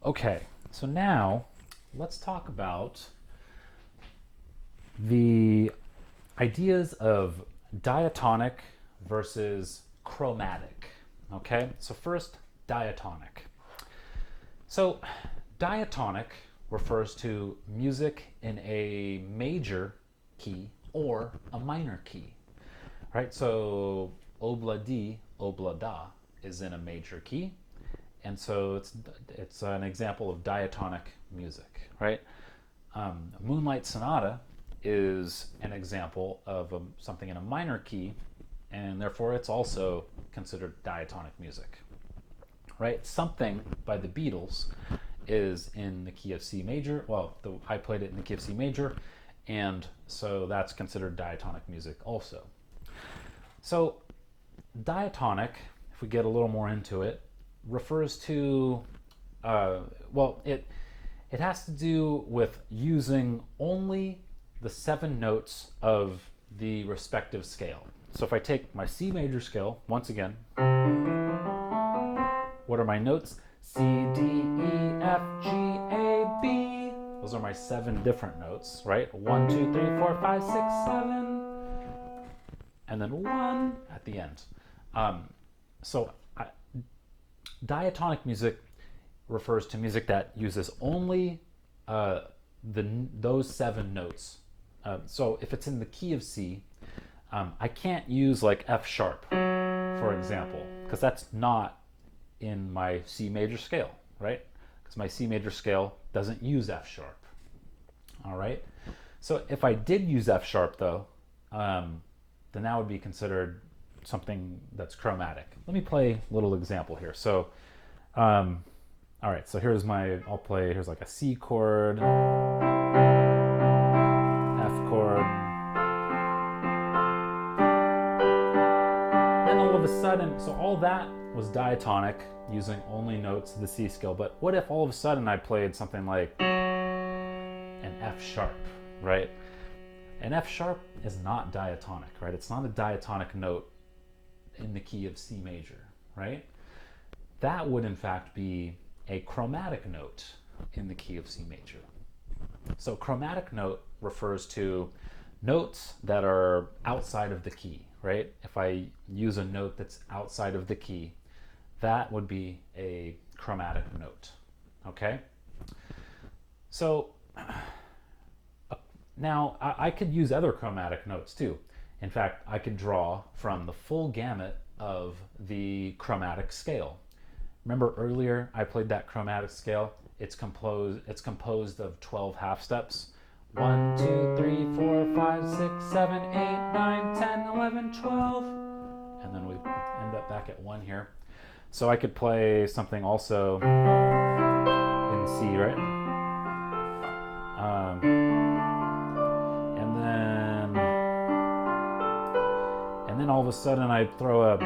Okay, so now let's talk about the ideas of diatonic versus chromatic. Okay, so first, diatonic. So, diatonic refers to music in a major key or a minor key, right? So, obla di, obla da is in a major key, and so it's an example of diatonic music, right? Moonlight Sonata is an example of something in a minor key, and therefore it's also considered diatonic music, right? Something by the Beatles is in the key of C major. Well, I played it in the key of C major, and so that's considered diatonic music also. So, diatonic, if we get a little more into it, refers to, it has to do with using only the 7 notes of the respective scale. So if I take my C major scale, once again, what are my notes? C, D, E, F, G, A, B. Those are my 7 different notes, right? 1, 2, 3, 4, 5, 6, 7. And then 1 at the end. So diatonic music refers to music that uses only those 7 notes. So if it's in the key of C, I can't use like F sharp, for example, because that's not in my C major scale, right? Because my C major scale doesn't use F sharp. All right. So if I did use F sharp though, then that would be considered something that's chromatic. Let me play a little example here. So, all right. So here's here's like a C chord, F chord. Then all of a sudden, so all that was diatonic using only notes of the C scale. But what if all of a sudden I played something like an F sharp, right? An F sharp is not diatonic, right? It's not a diatonic note in the key of C major, right? That would in fact be a chromatic note in the key of C major. So chromatic note refers to notes that are outside of the key, right? If I use a note that's outside of the key, that would be a chromatic note, okay? So now I could use other chromatic notes too. In fact, I could draw from the full gamut of the chromatic scale. Remember earlier I played that chromatic scale? It's composed of 12 half steps. 1, 2, 3, 4, 5, 6, 7, 8, 9, 10, 11, 12. And then we end up back at 1 here. So I could play something also in C, right? And then all of a sudden I throw a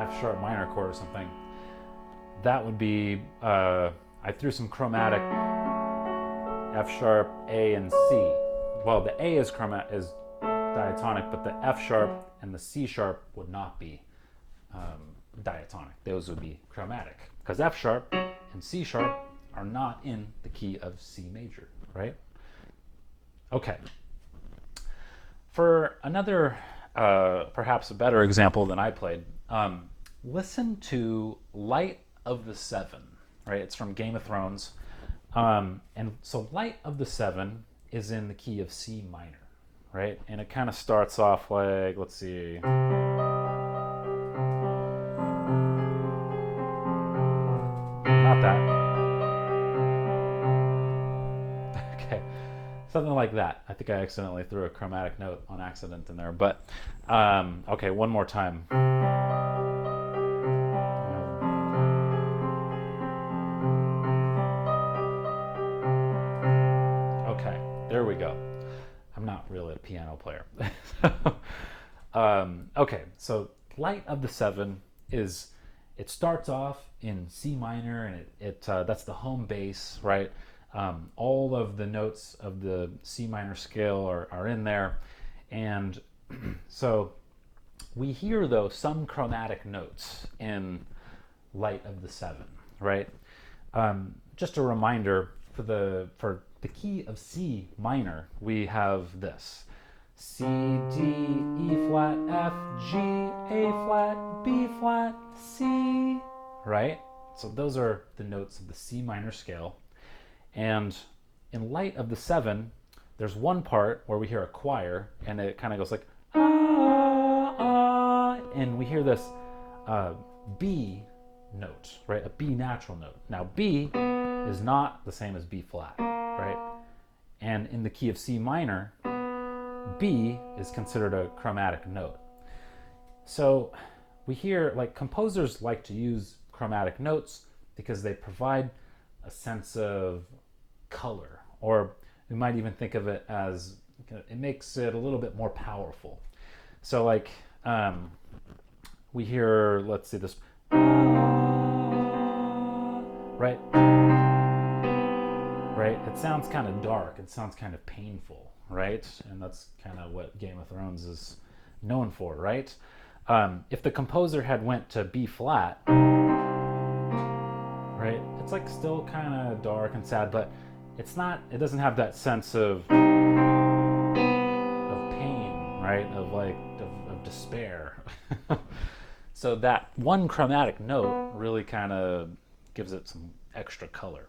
F sharp minor chord or something. That would be, I threw some chromatic F sharp, A, and C. Well, the A is diatonic, but the F sharp and the C sharp would not be diatonic. Those would be chromatic, because F sharp and C sharp are not in the key of C major, right? Okay. For another, perhaps a better example than I played, listen to Light of the Seven, right? It's from Game of Thrones. And so Light of the Seven is in the key of C minor, right? And it kind of starts off like, let's see. Not that. Okay. Something like that. I think I accidentally threw a chromatic note on accident in there. But, okay, one more time. Okay, there we go. I'm not really a piano player. Okay, so Light of the Seven it starts off in C minor, and that's the home bass, right? All of the notes of the C minor scale are in there, and so we hear though some chromatic notes in Light of the Seven, right? Just a reminder, for the key of C minor, we have this: C, D, E flat, F, G, A flat, B flat, C, right? So those are the notes of the C minor scale. And in light of the 7, there's one part where we hear a choir, and it kind of goes like, ah, ah, and we hear this B note, right? A B natural note. Now, B is not the same as B flat, right? And in the key of C minor, B is considered a chromatic note. So we hear, like, composers like to use chromatic notes because they provide a sense of color, or we might even think of it as, it makes it a little bit more powerful. So like we hear, let's see this, right? Right? It sounds kind of dark. It sounds kind of painful, right? And that's kind of what Game of Thrones is known for, right? If the composer had went to B flat, right? It's like still kind of dark and sad, but it's not. It doesn't have that sense of pain, right? Of despair. So that one chromatic note really kind of gives it some extra color.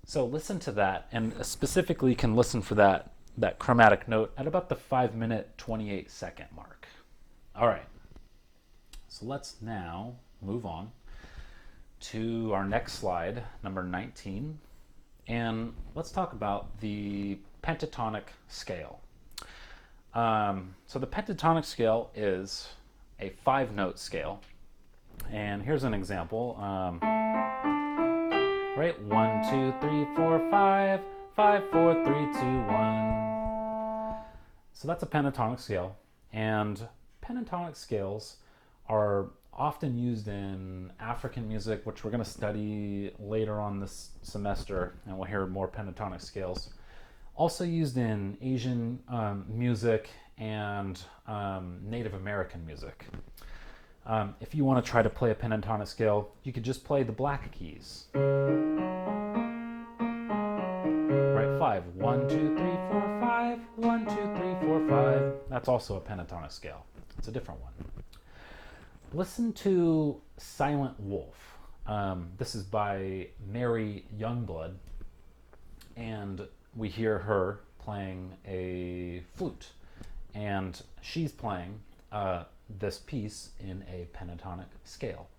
So listen to that, and specifically you can listen for that chromatic note at about the 5-minute, 28-second mark. All right. So let's now move on to our next slide, number 19, and let's talk about the pentatonic scale. So the pentatonic scale is a 5-note scale, and here's an example. Right, 1, 2, 3, 4, 5, 5, 4, 3, 2, 1. So that's a pentatonic scale, and pentatonic scales are often used in African music, which we're going to study later on this semester, and we'll hear more pentatonic scales. Also used in Asian music and Native American music. If you want to try to play a pentatonic scale, you could just play the black keys. Right, 5. 1, 2, 3, 4, 5. 1, 2, 3, 4, 5. That's also a pentatonic scale. It's a different one. Listen to Silent Wolf. This is by Mary Youngblood, and we hear her playing a flute, and she's playing this piece in a pentatonic scale.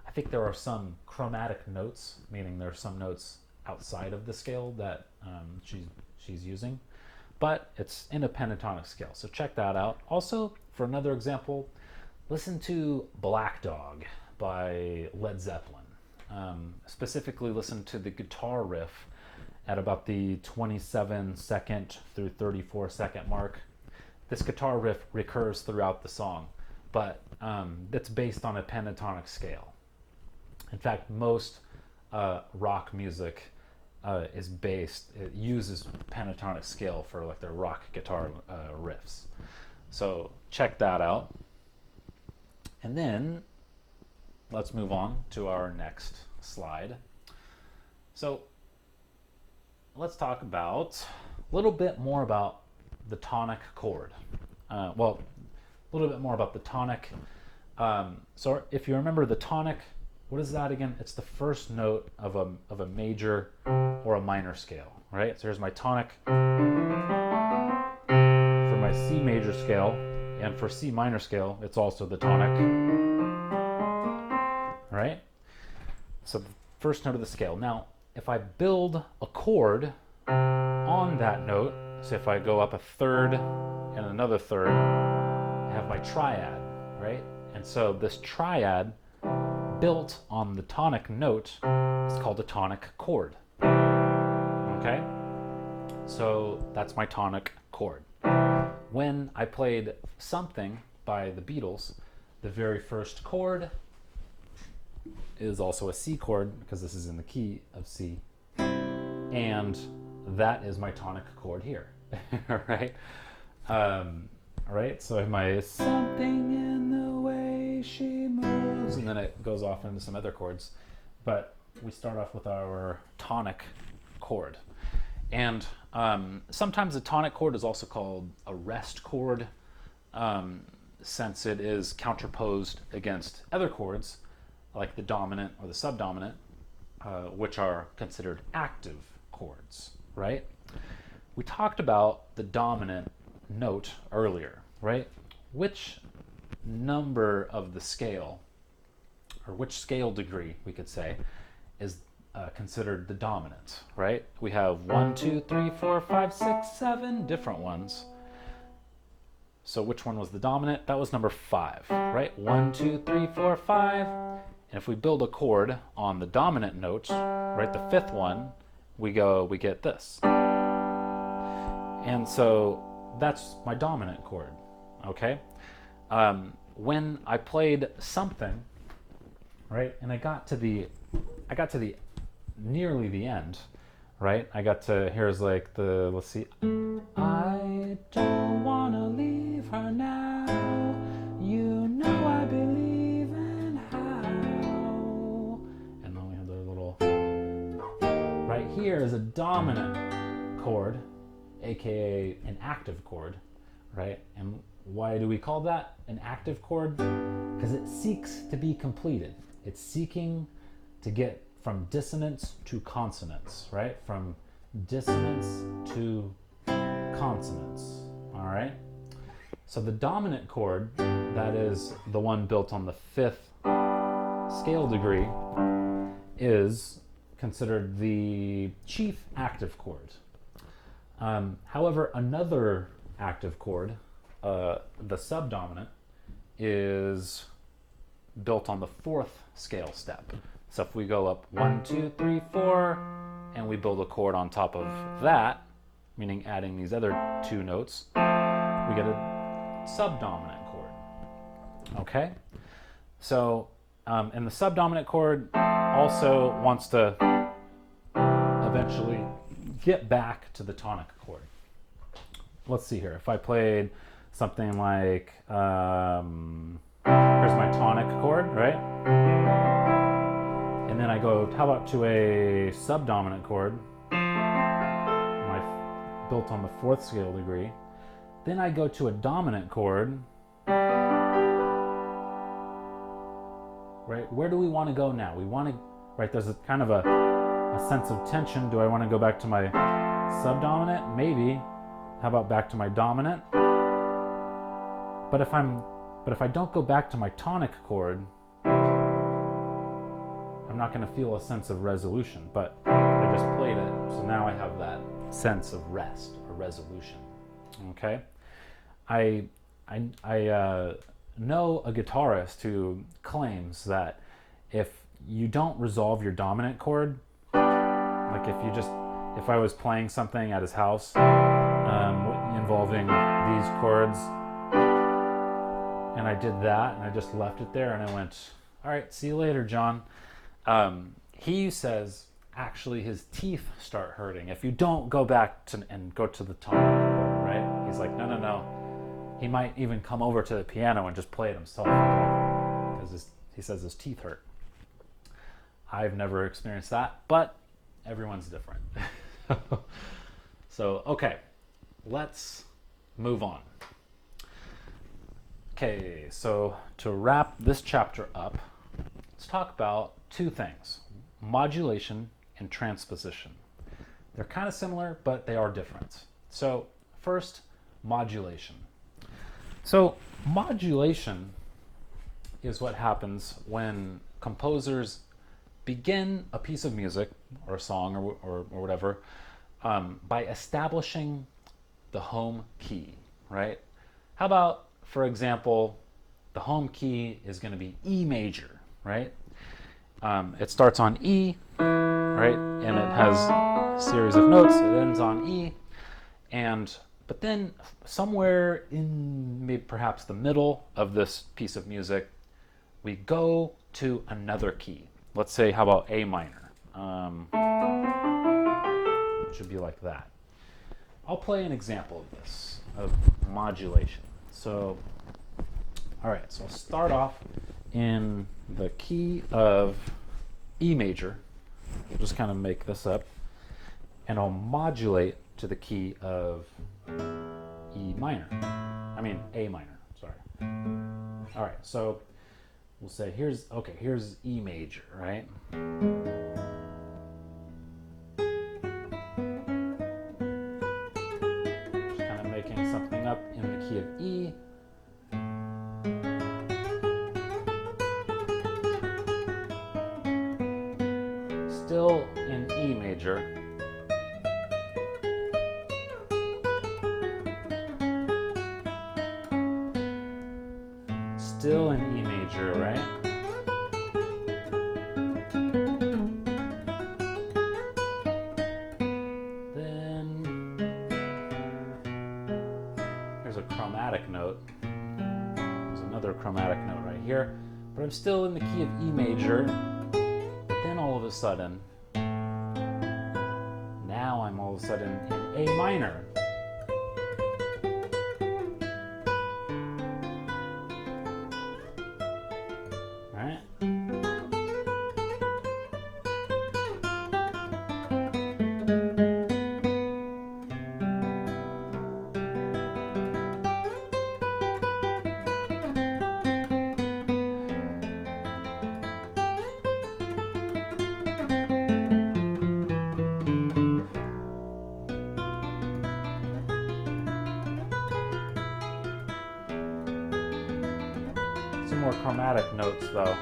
I think there are some chromatic notes, meaning there are some notes outside of the scale that she's using, but it's in a pentatonic scale. So check that out. Also, for another example, listen to Black Dog by Led Zeppelin. Specifically, listen to the guitar riff at about the 27-second through 34-second mark. This guitar riff recurs throughout the song, but that's based on a pentatonic scale. In fact, most rock music it uses pentatonic scale for like their rock guitar riffs. So check that out. And then let's move on to our next slide. So let's talk about a little bit more about the tonic chord. A little bit more about the tonic. So if you remember the tonic, what is that again? It's the first note of a major or a minor scale, right? So here's my tonic for my C major scale, and for C minor scale, it's also the tonic, right? So the first note of the scale. Now, if I build a chord on that note, so if I go up a third and another third, I have my triad, right? And so this triad built on the tonic note is called a tonic chord. Okay? So that's my tonic chord. When I played Something by the Beatles, the very first chord is also a C chord because this is in the key of C. And that is my tonic chord here, right? Right? So my something in the way she moves, and then it goes off into some other chords. But we start off with our tonic chord. And sometimes the tonic chord is also called a rest chord, since it is counterposed against other chords, like the dominant or the subdominant, which are considered active chords, right? We talked about the dominant note earlier, right? Which number of the scale, or which scale degree, we could say, is considered the dominant, right? We have 1, 2, 3, 4, 5, 6, 7 different ones. So which one was the dominant? That was number 5, right? 1, 2, 3, 4, 5. And if we build a chord on the dominant note, right, the 5th one, we get this. And so that's my dominant chord, okay? When I played something, right, and I got to the nearly the end, right? I got to, here's like the, let's see. I don't wanna leave her now. You know I believe in how. And then we have the little, right here is a dominant chord, aka an active chord, right? And why do we call that an active chord? Because it seeks to be completed. It's seeking to get from dissonance to consonance, right? From dissonance to consonance, all right? So the dominant chord, that is the one built on the 5th scale degree, is considered the chief active chord. However, another active chord, the subdominant, is built on the 4th scale step. So if we go up 1, 2, 3, 4, and we build a chord on top of that, meaning adding these other 2 notes, we get a subdominant chord. Okay? So, and the subdominant chord also wants to eventually get back to the tonic chord. Let's see here. If I played something like, here's my tonic chord, right? And then I go, how about to a subdominant chord, built on the 4th scale degree. Then I go to a dominant chord. Right, where do we want to go now? We want to, right, there's a kind of a sense of tension. Do I want to go back to my subdominant? Maybe. How about back to my dominant? But if I don't go back to my tonic chord, I'm not going to feel a sense of resolution, but I just played it, so now I have that sense of rest or resolution. Okay? I know a guitarist who claims that if you don't resolve your dominant chord, like if I was playing something at his house involving these chords, and I did that and I just left it there and I went, all right, see you later, John. He says actually his teeth start hurting if you don't go back and go to the tonic chord, right? He's like, no. He might even come over to the piano and just play it himself because he says his teeth hurt. I've never experienced that, but everyone's different. So, okay, let's move on. Okay, so to wrap this chapter up, let's talk about 2 things, modulation and transposition. They're kind of similar, but they are different. So first, modulation. So modulation is what happens when composers begin a piece of music or a song or whatever by establishing the home key, right? How about, for example, the home key is going to be E major, right? It starts on E, right? And it has a series of notes. It ends on E. But then somewhere in maybe perhaps the middle of this piece of music, we go to another key. Let's say, how about A minor? It should be like that. I'll play an example of this, of modulation. So, all right, so I'll start off in the key of E major, just kind of make this up, and I'll modulate to the key of E minor. I mean A minor, sorry. All right, so we'll say here's E major, right? Just kind of making something up in the key of E. Still in E major. Still in E major, right? Then here's a chromatic note. There's another chromatic note right here, but I'm still in the key of E major. But then all of a sudden, now I'm all of a sudden in A minor. Right? Some more chromatic notes though.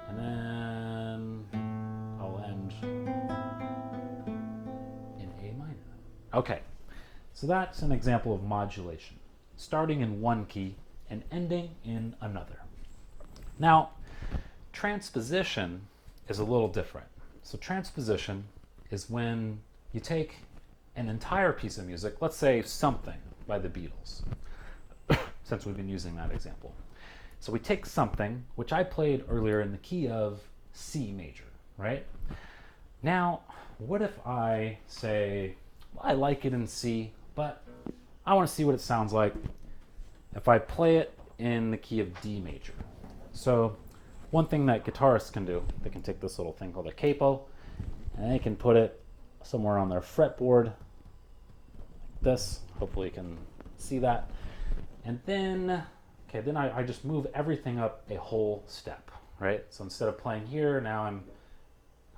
And then I'll end in A minor. Okay, so that's an example of modulation, starting in one key and ending in another. Now, transposition is a little different. So transposition is when you take an entire piece of music, let's say Something by the Beatles, since we've been using that example. So we take Something, which I played earlier in the key of C major, right? Now, what if I say, well, I like it in C, but I want to see what it sounds like if I play it in the key of D major. So one thing that guitarists can do, they can take this little thing called a capo, and they can put it somewhere on their fretboard, like this. Hopefully you can see that. And then I just move everything up a whole step, right? So instead of playing here, now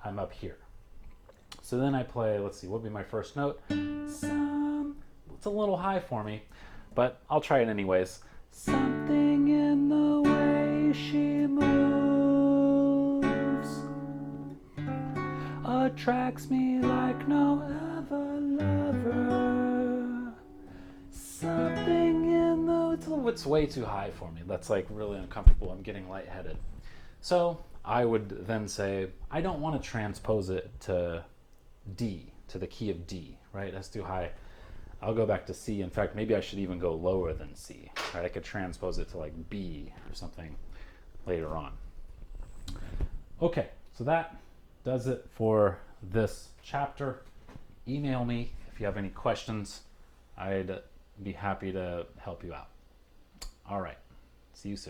I'm up here. So then I play, let's see, what would be my first note? It's a little high for me, but I'll try it anyways. Something in the way she moves attracts me like no other lover. Something in the... It's way too high for me. That's like really uncomfortable. I'm getting lightheaded. So I would then say, I don't want to transpose it to D, to the key of D, right? That's too high. I'll go back to C. In fact, maybe I should even go lower than C, right? I could transpose it to like B or something later on. Okay, so that does it for this chapter. Email me if you have any questions. I'd be happy to help you out. All right, see you soon.